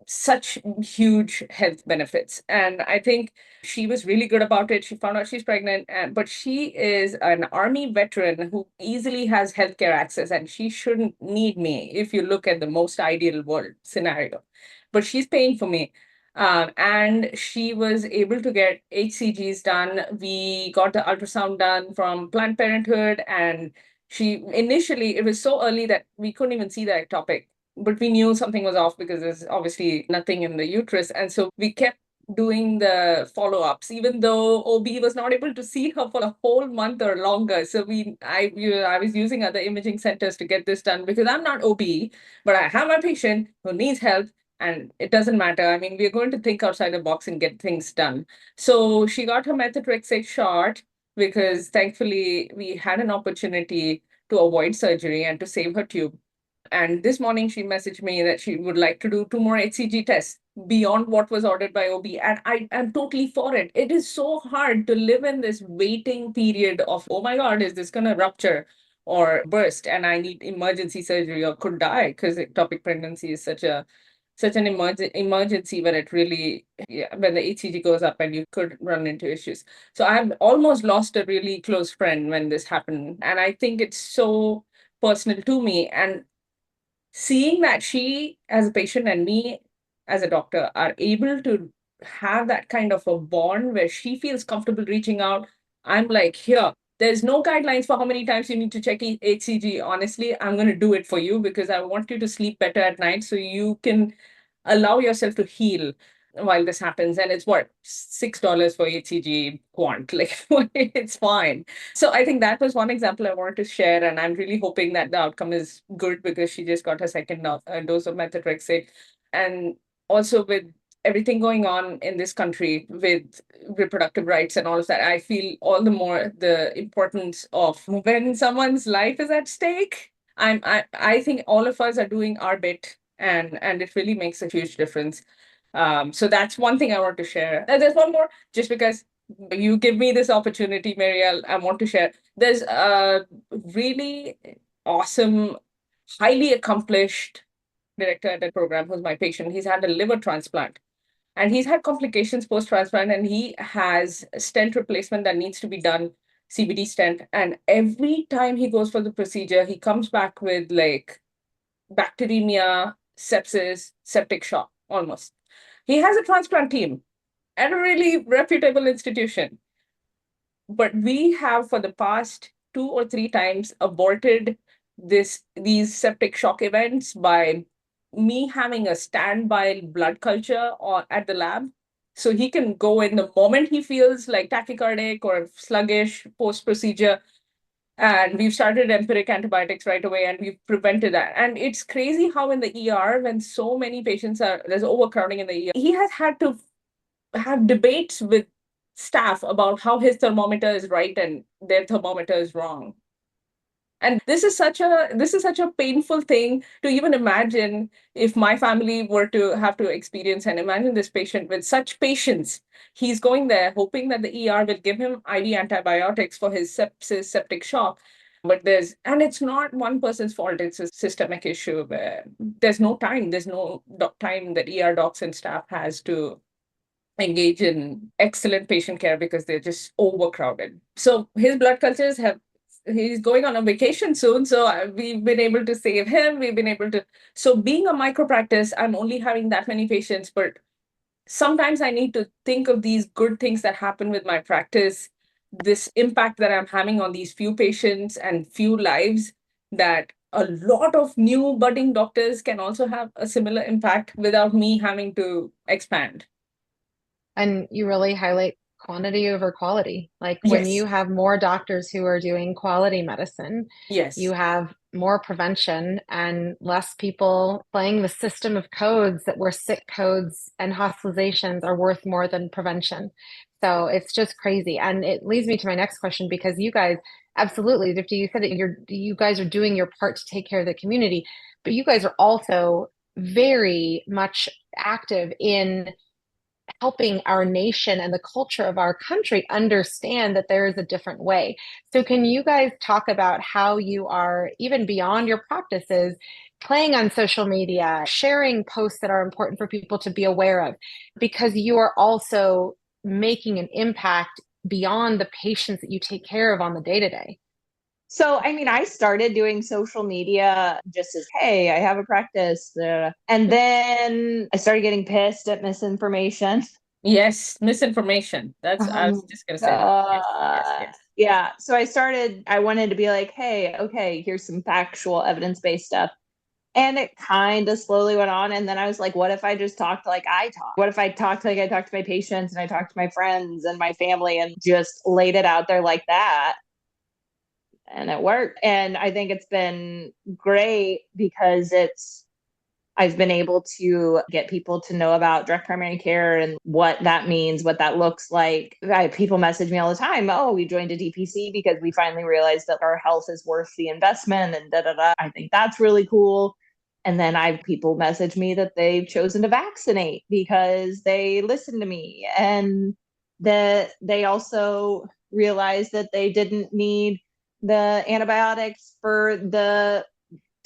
such huge health benefits. And I think she was really good about it. She found out she's pregnant, but she is an Army veteran who easily has healthcare access, and she shouldn't need me if you look at the most ideal world scenario. But she's paying for me. And she was able to get HCGs done. We got the ultrasound done from Planned Parenthood, and it was so early that we couldn't even see the ectopic, but we knew something was off because there's obviously nothing in the uterus. And so we kept doing the follow-ups, even though OB was not able to see her for a whole month or longer. So I was using other imaging centers to get this done because I'm not OB, but I have a patient who needs help. And it doesn't matter. I mean, we're going to think outside the box and get things done. So she got her methotrexate shot because thankfully we had an opportunity to avoid surgery and to save her tube. And this morning she messaged me that she would like to do 2 more HCG tests beyond what was ordered by OB. And I am totally for it. It is so hard to live in this waiting period of, oh my God, is this going to rupture or burst? And I need emergency surgery or could die because ectopic pregnancy is such an emergency when it really, when the HCG goes up and you could run into issues. So I've almost lost a really close friend when this happened. And I think it's so personal to me. And seeing that she as a patient and me as a doctor are able to have that kind of a bond where she feels comfortable reaching out, I'm like, here, there's no guidelines for how many times you need to check HCG. Honestly, I'm going to do it for you because I want you to sleep better at night so you can allow yourself to heal while this happens. And it's what, $6 for HCG quant, like it's fine. So I think that was one example I wanted to share. And I'm really hoping that the outcome is good because she just got her second dose of methotrexate. And also with everything going on in this country with reproductive rights and all of that, I feel all the more the importance of when someone's life is at stake. I think all of us are doing our bit, and it really makes a huge difference. So that's one thing I want to share. And there's one more, just because you give me this opportunity, Marielle, I want to share. There's a really awesome, highly accomplished director at the program who's my patient. He's had a liver transplant. And he's had complications post-transplant, and he has a stent replacement that needs to be done CBD stent. And every time he goes for the procedure, he comes back with like bacteremia, sepsis, septic shock, almost. He has a transplant team at a really reputable institution. But we have, for the past 2 or 3 times, aborted these septic shock events by me having a standby blood culture at the lab. So he can go in the moment he feels like tachycardic or sluggish post-procedure. And we've started empiric antibiotics right away, and we've prevented that. And it's crazy how in the ER, when so many patients there's overcrowding in the ER, he has had to have debates with staff about how his thermometer is right and their thermometer is wrong. And this is such a painful thing to even imagine. If my family were to have to experience, and imagine this patient with such patience, he's going there hoping that the ER will give him IV antibiotics for his sepsis, septic shock. But it's not one person's fault. It's a systemic issue where there's no time that ER docs and staff has to engage in excellent patient care because they're just overcrowded. So his blood cultures he's going on a vacation soon. So we've been able to save him. So being a micro practice, I'm only having that many patients, but sometimes I need to think of these good things that happen with my practice, this impact that I'm having on these few patients and few lives, that a lot of new budding doctors can also have a similar impact without me having to expand. And you really highlight quantity over quality. Like when Yes. you have more doctors who are doing quality medicine, Yes. you have more prevention and less people playing the system of codes that where sick codes and hospitalizations are worth more than prevention. So it's just crazy. And it leads me to my next question, because you guys, absolutely, Dipti, you said that you guys are doing your part to take care of the community, but you guys are also very much active in helping our nation and the culture of our country understand that there is a different way. So can you guys talk about how you are, even beyond your practices, playing on social media, sharing posts that are important for people to be aware of, because you are also making an impact beyond the patients that you take care of on the day-to-day? So, I mean, I started doing social media just as, hey, I have a practice. And then I started getting pissed at misinformation. Yes, misinformation. I was just going to say that. Yes. Yeah. So I wanted to be like, hey, okay, here's some factual evidence-based stuff. And it kind of slowly went on. And then I was like, what if I just talked like I talk? What if I talked like I talked to my patients and I talked to my friends and my family and just laid it out there like that? And it worked. And I think it's been great because I've been able to get people to know about direct primary care and what that means, what that looks like. People message me all the time, oh, we joined a DPC because we finally realized that our health is worth the investment and da-da-da. I think that's really cool. And then people message me that they've chosen to vaccinate because they listened to me, and that they also realized that they didn't need the antibiotics for the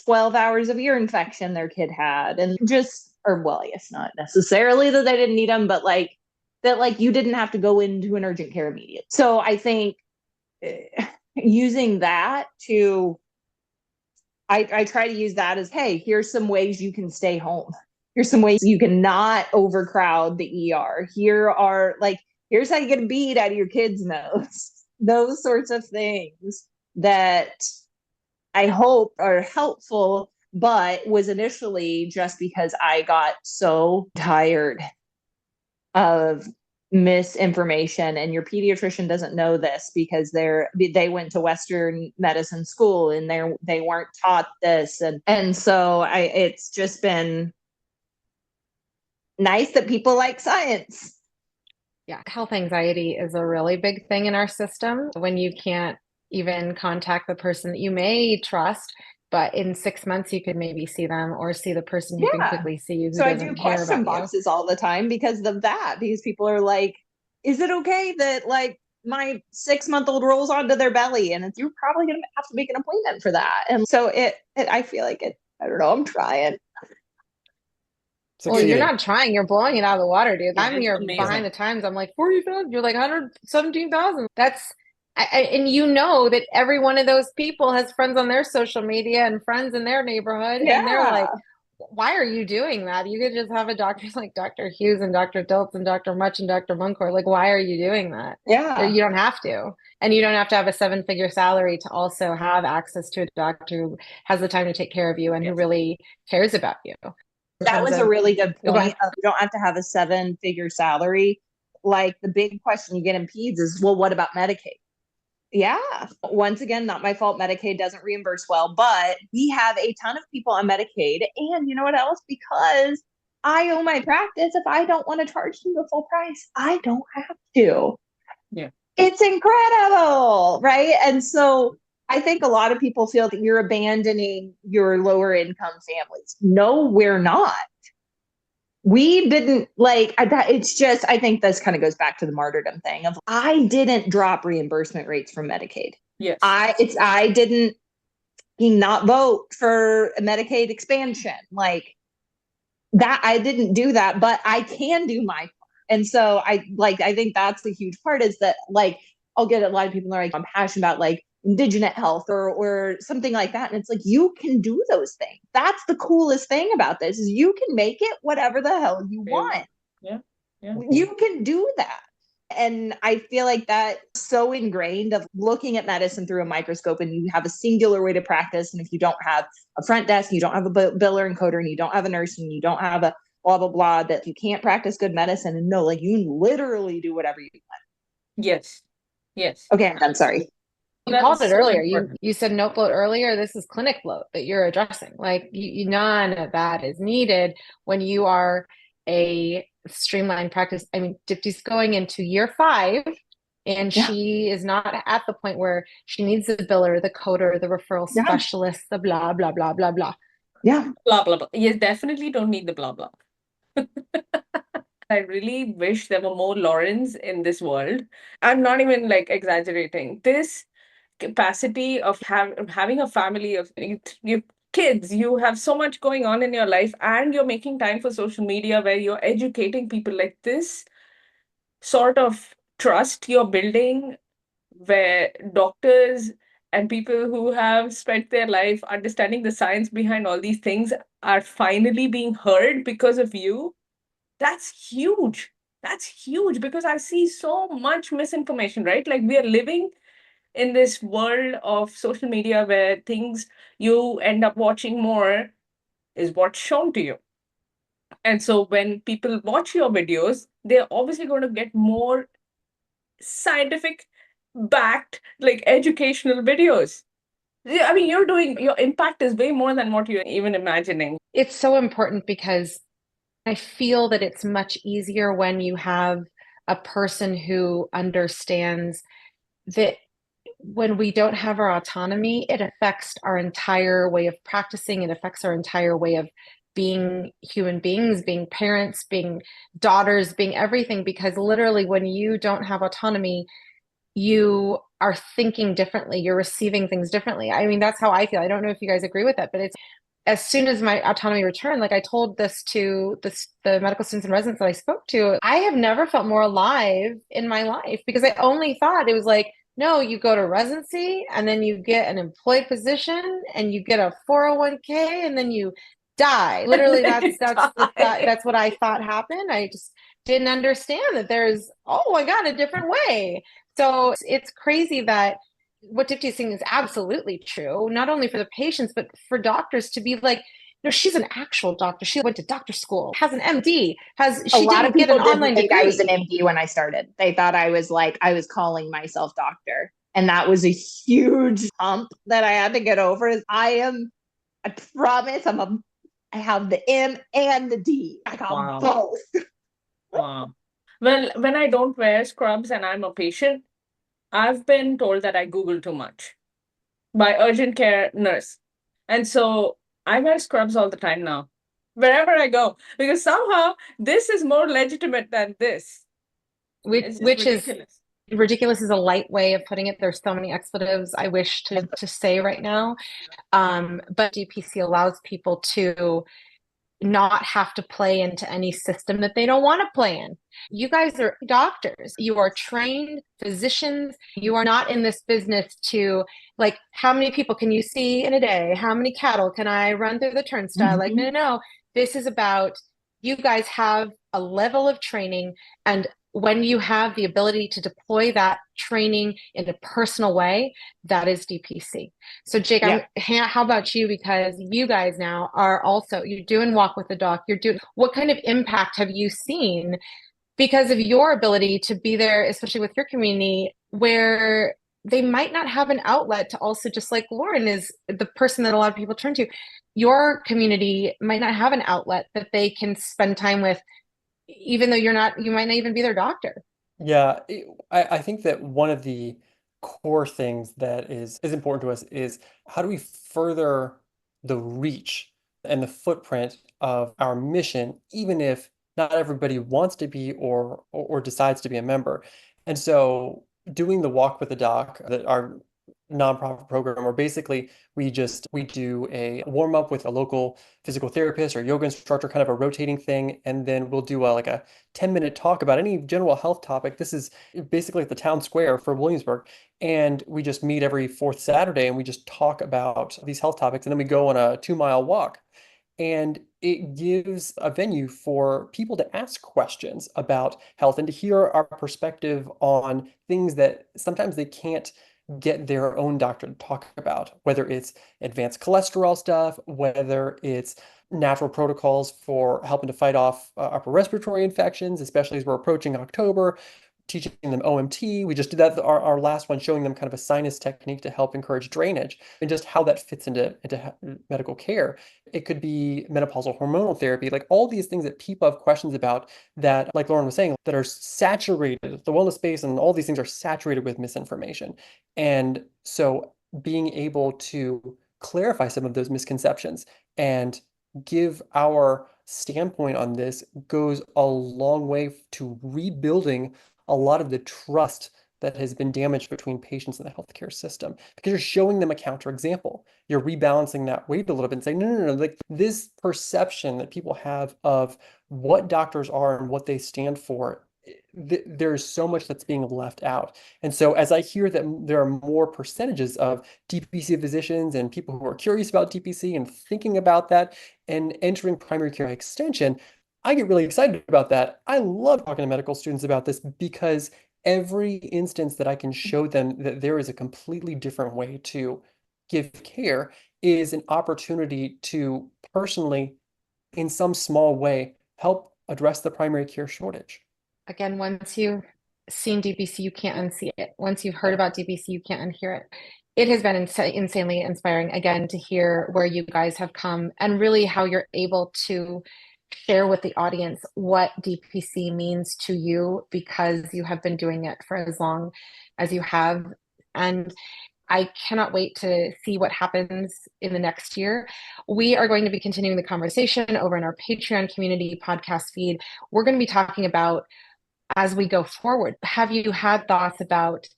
12 hours of ear infection their kid had. And it's not necessarily that they didn't need them, but like that, like you didn't have to go into an urgent care immediately. So I think using that I try to use that as, hey, here's some ways you can stay home. Here's some ways you can not overcrowd the ER. Here's how you get a bead out of your kid's nose. Those sorts of things that I hope are helpful, but was initially just because I got so tired of misinformation. And your pediatrician doesn't know this because they went to Western medicine school and they weren't taught this. And so it's just been nice that people like science. Yeah, health anxiety is a really big thing in our system. When you can't even contact the person that you may trust, but in 6 months you could maybe see them, or see the person who can quickly see you, who so doesn't I do care question about boxes all the time because of that, because people are like, is it okay that like my 6-month-old rolls onto their belly? And you're probably going to have to make an appointment for that. And so I feel like I don't know, I'm trying. Well, you're not trying, you're blowing it out of the water, dude. Yeah, I'm here amazing. behind the times. I'm like 40,000, you're like 117,000. That's And you know that every one of those people has friends on their social media and friends in their neighborhood. And they're like, why are you doing that? You could just have a doctor like Dr. Hughes and Dr. Dilts and Dr. Mutch and Dr. Mundkur. Like, why are you doing that? Yeah. You don't have to. And you don't have to have a 7-figure salary to also have access to a doctor who has the time to take care of you and who really cares about you. That was a really good point. You don't have to have a 7-figure salary. Like, the big question you get in peds is, well, what about Medicaid? Yeah. Once again, not my fault. Medicaid doesn't reimburse well, but we have a ton of people on Medicaid. And you know what else? Because I own my practice, if I don't want to charge them the full price, I don't have to. Yeah. It's incredible, right? And so I think a lot of people feel that you're abandoning your lower income families. No, we're not. We didn't it's just, I think this kind of goes back to the martyrdom thing of, I didn't drop reimbursement rates from Medicaid. Yes. I didn't not vote for Medicaid expansion. Like that, I didn't do that, but I can do my part. And so I think that's the huge part, is that, like, I'll get a lot of people that are like, I'm passionate about like indigenous health or something like that. And it's like, you can do those things. That's the coolest thing about this, is you can make it whatever the hell you want. Yeah. You can do that. And I feel like that's so ingrained of looking at medicine through a microscope, and you have a singular way to practice. And if you don't have a front desk, you don't have a biller and coder, and you don't have a nurse, and you don't have a blah, blah, blah, that you can't practice good medicine. And no, like, you literally do whatever you want. Yes. Okay, I'm sorry. You called it earlier. You said note bloat earlier. This is clinic bloat that you're addressing. Like, none of that is needed when you are a streamlined practice. I mean, Deepti's going into year 5, and she is not at the point where she needs the biller, the coder, the referral specialist, the blah, blah, blah, blah, blah. Yeah. Blah, blah, blah. You definitely don't need the blah, blah. I really wish there were more Laurens in this world. I'm not even like exaggerating. This capacity of having a family of your kids, you have so much going on in your life, and you're making time for social media where you're educating people. Like, this sort of trust you're building, where doctors and people who have spent their life understanding the science behind all these things are finally being heard because of you. That's huge. That's huge, because I see so much misinformation, right? Like, we are living in this world of social media where things you end up watching more is what's shown to you. And so when people watch your videos, they're obviously going to get more scientific backed, like, educational videos. I mean, your impact is way more than what you're even imagining. It's so important, because I feel that it's much easier when you have a person who understands that when we don't have our autonomy, it affects our entire way of practicing. It affects our entire way of being human beings, being parents, being daughters, being everything. Because literally, when you don't have autonomy, you are thinking differently. You're receiving things differently. I mean, that's how I feel. I don't know if you guys agree with that, but it's, as soon as my autonomy returned, like, I told this to the medical students and residents that I spoke to, I have never felt more alive in my life, because I only thought it was like, no, you go to residency and then you get an employed position and you get a 401k and then you die. Literally, that's what I thought happened. I just didn't understand that there's, oh my God, a different way. So it's crazy that what Deepti is saying is absolutely true, not only for the patients, but for doctors to be like, no, she's an actual doctor. She went to doctor school, has an MD, a lot of people didn't think I was an MD when I started. They thought I was calling myself doctor. And that was a huge hump that I had to get over. I promise I have the M and the D. I got both. Wow. Well, when I don't wear scrubs and I'm a patient, I've been told that I Google too much by urgent care nurse. And so I wear scrubs all the time now, wherever I go, because somehow this is more legitimate than this. Which is ridiculous is a light way of putting it. There's so many expletives I wish to say right now. But DPC allows people to not have to play into any system that they don't want to play in. You guys are doctors. You are trained physicians. You are not in this business to, like, how many people can you see in a day? How many cattle can I run through the turnstile? Like, no. This is about, you guys have a level of training, and when you have the ability to deploy that training in a personal way, that is DPC. So Jake, how about you? Because you guys now are also, you're doing Walk with the Doc. What kind of impact have you seen because of your ability to be there, especially with your community, where they might not have an outlet to also, just like Lauren is the person that a lot of people turn to, your community might not have an outlet that they can spend time with, even though you might not even be their doctor. Yeah, I think that one of the core things that is important to us is how do we further the reach and the footprint of our mission, even if not everybody wants to be or decides to be a member. And so doing the Walk with the Doc, that our nonprofit program, where basically we do a warm up with a local physical therapist or yoga instructor, kind of a rotating thing, and then we'll do a 10-minute talk about any general health topic. This is basically at the town square for Williamsburg, and we just meet every fourth Saturday and we just talk about these health topics, and then we go on a 2-mile walk. And it gives a venue for people to ask questions about health and to hear our perspective on things that sometimes they can't get their own doctor to talk about, whether it's advanced cholesterol stuff, whether it's natural protocols for helping to fight off upper respiratory infections, especially as we're approaching October, teaching them OMT. We just did that, our last one, showing them kind of a sinus technique to help encourage drainage and just how that fits into medical care. It could be menopausal hormonal therapy, like all these things that people have questions about that, like Lauren was saying, that are saturated, the wellness space and all these things are saturated with misinformation. And so being able to clarify some of those misconceptions and give our standpoint on this goes a long way to rebuilding a lot of the trust that has been damaged between patients and the healthcare system, because you're showing them a counterexample. You're rebalancing that weight a little bit and saying, no, like this perception that people have of what doctors are and what they stand for, there's so much that's being left out. And so as I hear that there are more percentages of DPC physicians and people who are curious about DPC and thinking about that and entering primary care extension, I get really excited about that. I love talking to medical students about this because every instance that I can show them that there is a completely different way to give care is an opportunity to personally, in some small way, help address the primary care shortage. Again, once you've seen DPC, you can't unsee it. Once you've heard about DPC, you can't unhear it. It has been insanely inspiring, again, to hear where you guys have come and really how you're able to share with the audience what DPC means to you, because you have been doing it for as long as you have. And I cannot wait to see what happens in the next year. We are going to be continuing the conversation over in our Patreon community podcast feed. We're going to be talking about, as we go forward, have you had thoughts about,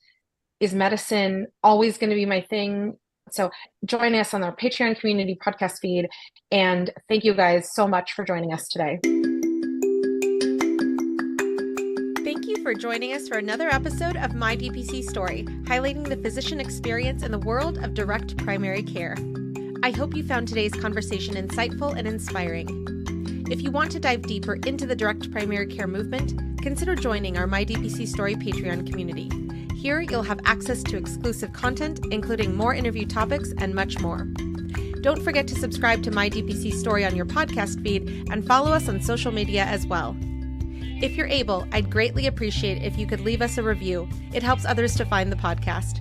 is medicine always going to be my thing? So join us on our Patreon community podcast feed. And thank you guys so much for joining us today. Thank you for joining us for another episode of My DPC Story, highlighting the physician experience in the world of direct primary care. I hope you found today's conversation insightful and inspiring. If you want to dive deeper into the direct primary care movement, consider joining our My DPC Story Patreon community. Here, you'll have access to exclusive content, including more interview topics and much more. Don't forget to subscribe to My DPC Story on your podcast feed and follow us on social media as well. If you're able, I'd greatly appreciate if you could leave us a review. It helps others to find the podcast.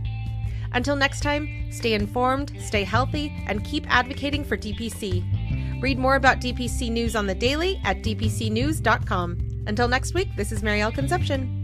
Until next time, stay informed, stay healthy, and keep advocating for DPC. Read more about DPC news on the daily at dpcnews.com. Until next week, this is Mayal Concepcion.